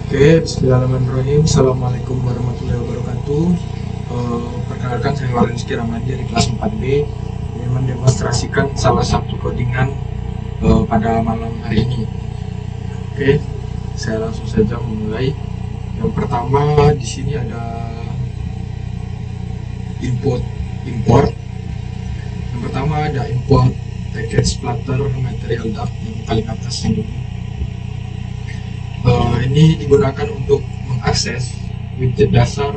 Oke, bismillahirrahmanirrahim. Assalamualaikum warahmatullahi wabarakatuh. Perkenalkan, saya Warinski Ramadi dari kelas 4B yang mendemonstrasikan salah satu codingan pada malam hari ini. Oke, saya langsung saja memulai. Yang pertama di sini ada input import. Yang pertama ada import package Flutter material Dart yang paling atas ini. Ini digunakan untuk mengakses widget dasar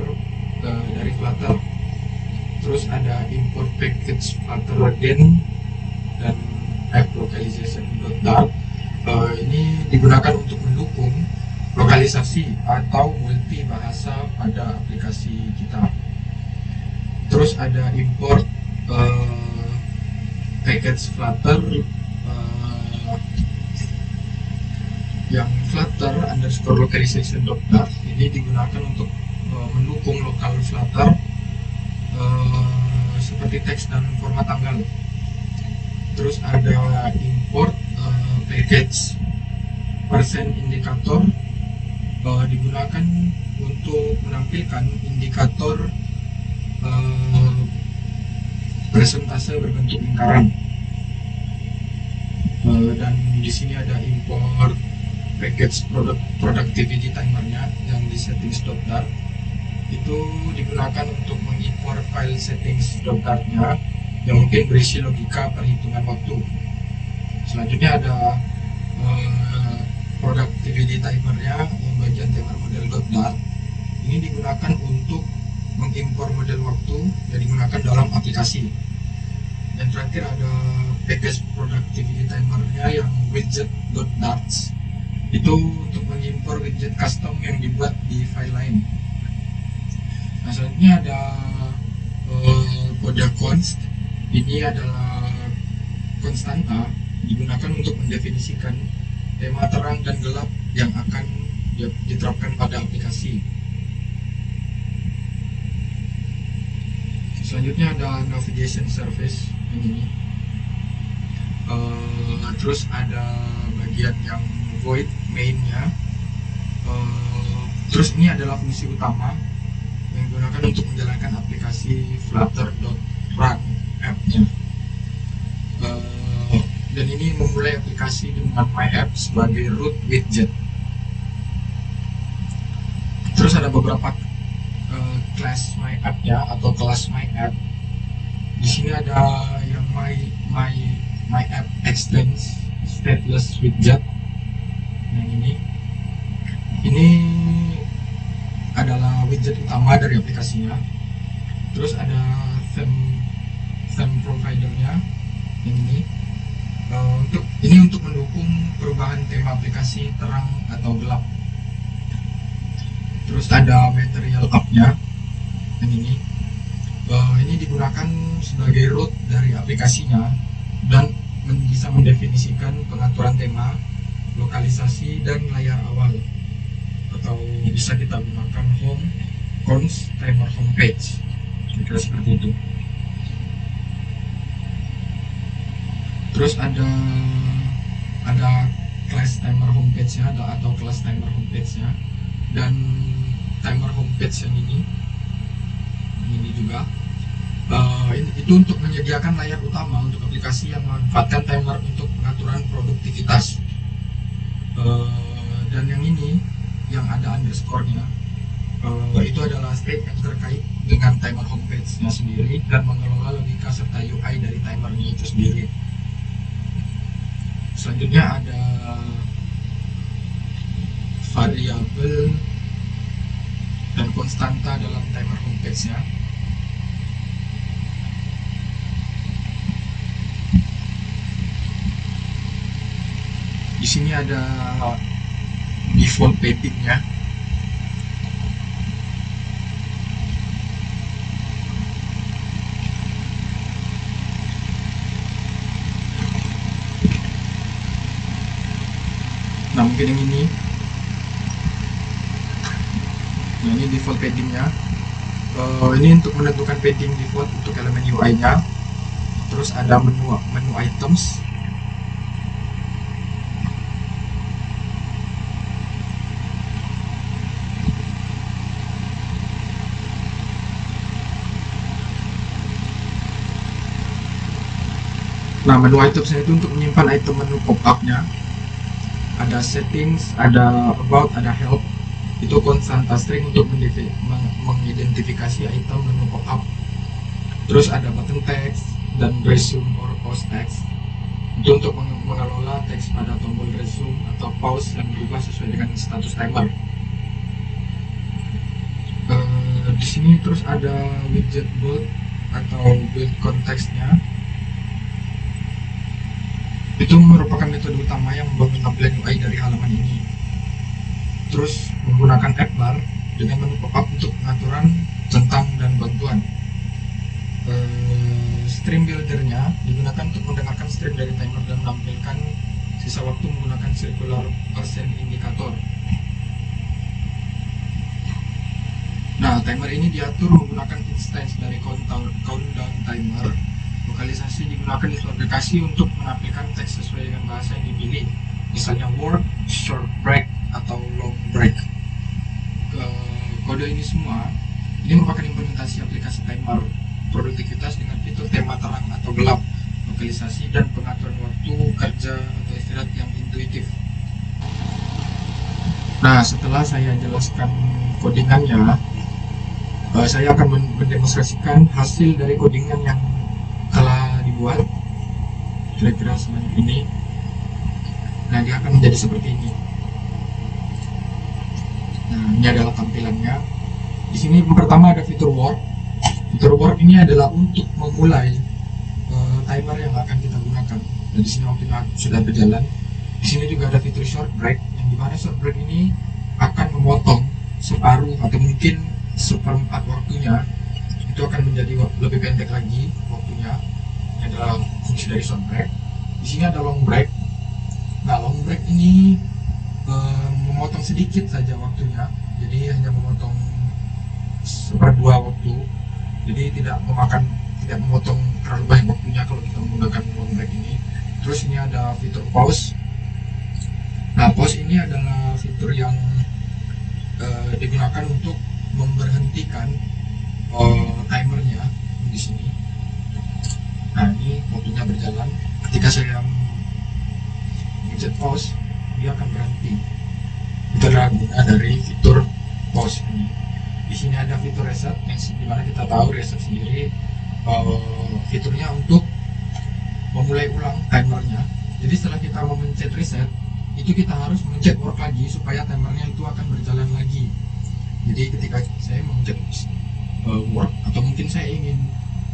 dari Flutter. Terus ada import package Flutter again dan app localization.dart. Ini digunakan untuk mendukung lokalisasi atau multi bahasa pada aplikasi kita. Terus ada import package Flutter yang Flutter underscore localization.dart. Ini digunakan untuk mendukung lokal Flutter seperti teks dan format tanggal. Terus ada import package percent indikator, digunakan untuk menampilkan indikator persentase berbentuk lingkaran. Dan di sini ada import package productivity timernya yang di settings.dart. Itu digunakan untuk mengimpor file settings.dart-nya yang mungkin berisi logika perhitungan waktu. Selanjutnya ada productivity timernya yang bagian timer model.dart. Ini digunakan untuk mengimpor model waktu yang digunakan dalam aplikasi. Dan terakhir ada package productivity timernya yang widget.darts. Itu untuk mengimpor widget custom yang dibuat di file lain. Nah, selanjutnya ada kode const. Ini adalah konstanta digunakan untuk mendefinisikan tema terang dan gelap yang akan diterapkan pada aplikasi. Selanjutnya ada navigation service ini. Terus ada bagian yang void mainnya. Terus ini adalah fungsi utama yang digunakan untuk menjalankan aplikasi flutter.run app-nya. Dan ini memulai aplikasi dengan my app sebagai root widget. Terus ada beberapa class my app-nya atau kelas my app. Di sini ada yang my app extends stateless widget. Yang ini adalah widget utama dari aplikasinya. Terus ada theme providernya yang untuk mendukung perubahan tema aplikasi terang atau gelap. Terus ada material app-nya yang ini digunakan sebagai root dari aplikasinya dan bisa mendefinisikan pengaturan tema, lokalisasi, dan layar awal, atau bisa kita gunakan home, cons, timer homepage, kira-kira seperti itu. Terus ada class timer homepage-nya atau kelas timer homepage-nya, dan timer homepage yang ini juga itu untuk menyediakan layar utama untuk aplikasi yang memanfaatkan timer untuk pengaturan produktivitas. Dan yang ini yang ada underscore-nya itu adalah statement terkait dengan timer homepage-nya sendiri dan mengelola logika serta UI dari timernya itu sendiri. Selanjutnya ada variabel dan konstanta dalam timer homepage-nya. Di sini ada default padding-nya. Nah, mungkin yang ini. Nah, ini default padding-nya. Ini untuk menentukan padding default untuk elemen UI-nya. Terus ada menu items. Nah, menu items itu untuk menyimpan item menu pop-up-nya. Ada settings, ada about, ada help. Itu constanta string untuk mengidentifikasi item menu pop-up. Terus ada button text dan resume or pause text. Itu untuk mengelola teks pada tombol resume atau pause yang berubah sesuai dengan status timer. Di sini terus ada widget build atau build konteksnya. Itu merupakan metode utama yang membangun tampilan UI dari halaman ini. Terus menggunakan app bar dengan menu pop-up untuk pengaturan centang dan bantuan. Stream buildernya digunakan untuk mendengarkan stream dari timer dan menampilkan sisa waktu menggunakan circular percent indikator. Nah, timer ini diatur menggunakan instance dari countdown timer. Lokalisasi digunakan di suatu aplikasi untuk menampilkan teks sesuai dengan bahasa yang dipilih, misalnya word, short break, atau long break. Kode ini semua ini merupakan implementasi aplikasi timer produktivitas dengan fitur tema terang atau gelap, lokalisasi, dan pengaturan waktu kerja atau istirahat yang intuitif. Nah, setelah saya jelaskan codingannya, saya akan mendemonstrasikan hasil dari codingan yang telah dibuat, kira-kira semacam ini. Nah, dia akan menjadi seperti ini. Nah, ini adalah tampilannya. Di sini pertama ada fitur work. Fitur work ini adalah untuk memulai timer yang akan kita gunakan. Dan di sini waktunya sudah berjalan. Di sini juga ada fitur short break, yang dimana short break ini akan memotong separuh atau mungkin seperempat waktunya. Itu akan menjadi lebih pendek lagi waktunya. Ini adalah fungsi dari short break. Di sini ada long break. Nah, long break ini memotong sedikit saja waktunya. Jadi hanya memotong seperdua waktu. Jadi tidak memotong terlalu banyak waktunya kalau kita menggunakan long break ini. Terus ini ada fitur pause. Nah, pause ini adalah fitur yang digunakan untuk memberhentikan timernya di sini. Nah, ini waktunya berjalan. Ketika saya mencet pause, dia akan berhenti. Itu adalah guna dari fitur pause ini. Di sini ada fitur reset, yang dimana kita tahu reset sendiri fiturnya untuk memulai ulang timernya. Jadi setelah kita memencet reset, itu kita harus mencet work lagi supaya timernya itu akan berjalan lagi. Jadi ketika saya mencet work, atau mungkin saya ingin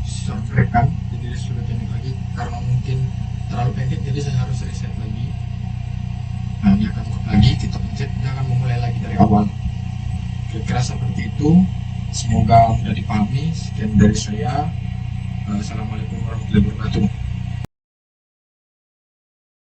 short break kan, jadi sudah pendek lagi karena mungkin terlalu pendek, jadi saya harus reset lagi. Nah, dia akan work lagi, kita pencet, dia akan memulai lagi dari awal. Kira-kira seperti itu. Semoga mudah dipahami. Sekian dari saya. Assalamualaikum warahmatullahi wabarakatuh.